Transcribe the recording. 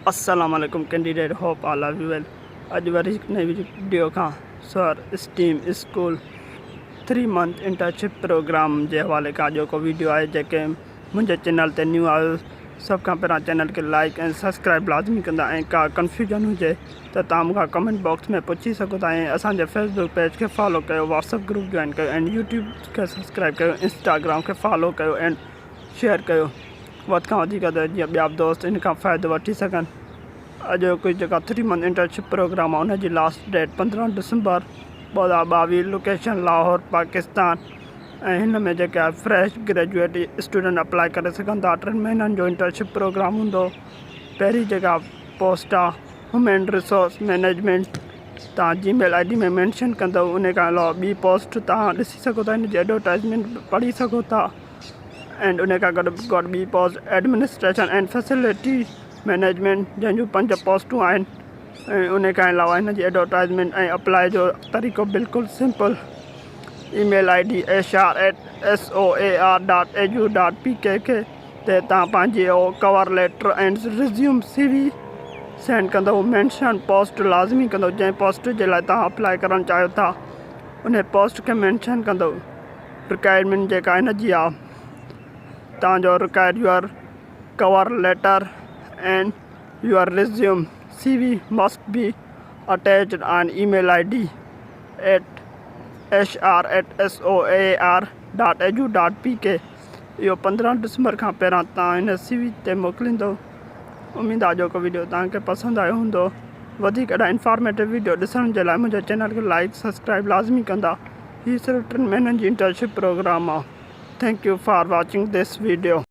Assalamualaikum candidate, hope all are well. आज वरी नई video खां SOAR STEM School 3-month internship program जे हवाले खां जो को वीडियो आहे जेके मुंहिंजे चैनल ते न्यू आयो सभ खां पहिरां चैनल खे लाइक ऐं सब्सक्राइब लाज़मी कंदा ऐं का कंफ्यूजन हुजे त तव्हां मूंखां कमेंट बॉक्स में पुछी सघो था ऐं असांजे फेसबुक पेज खे फॉलो कयो, व्हाट्सअप ग्रुप जॉइन कयो ऐं यूट्यूब खे सब्सक्राइब कयो, इंस्टाग्राम खे फॉलो कयो ऐं शेयर कयो वधि खां वधीक त जीअं ॿिया दोस्त इन खां फ़ाइदो वठी सघनि। अॼु कोई जेका 3-month इंटर्नशिप प्रोग्राम आहे उनजी लास्ट डेट 15 दिसंबर 2022, लोकेशन लाहौर पाकिस्तान। ऐं हिन में जेका फ्रेश ग्रेजुएट स्टूडेंट अप्लाई करे सघनि था। 3 महीननि जो इंटर्नशिप प्रोग्राम हूंदो। पहिरीं जेका पोस्ट आहे ह्यूमन रिसोर्स मैनेजमेंट, तव्हां जीमेल ID में मैंशन कंदव। उन खां अलावा ॿी पोस्ट तव्हां ॾिसी सघो था, हिन जी एडवर्टाइज़मेंट पढ़ी सघो था। एंड उन खां गॾु ॿी post administration and facility management, जंहिंजूं 5 पोस्टूं आहिनि। ऐं उन खां अलावा हिन जी एडवर्टाइज़मेंट ऐं अप्लाई जो तरीक़ो बिल्कुलु सिंपल। ईमेल ID SOAR.edu.pk ते तव्हां पंहिंजी कवर लेटर ऐं रिज़्यूम CV सेंड कंदव। मैंशन पोस्ट लाज़मी कंदव, जंहिं पोस्ट जे लाइ तव्हां अप्लाई करणु चाहियो था उन पोस्ट खे मैंशन कंदव। रिक्वायरमेंट जेका हिन जी आहे, तव्हांजो require your cover letter and your resume CV must be attached on email ID at hr@soar.edu.pk। इहो 15 दिसंबर खां पहिरां तव्हां हिन CV ते मोकिलींदो। उमेद आहे जो को वीडियो तव्हांखे पसंदि आयो हूंदो। वधीक अहिड़ा इंफॉर्मेटिव वीडियो ॾिसण जे लाइ मुंहिंजे चैनल खे लाइक सब्सक्राइब लाज़मी कंदा। हीअ सिर्फ़ु 3 महीननि जी इंटर्नशिप प्रोग्राम आहे। Thank U for watching this video.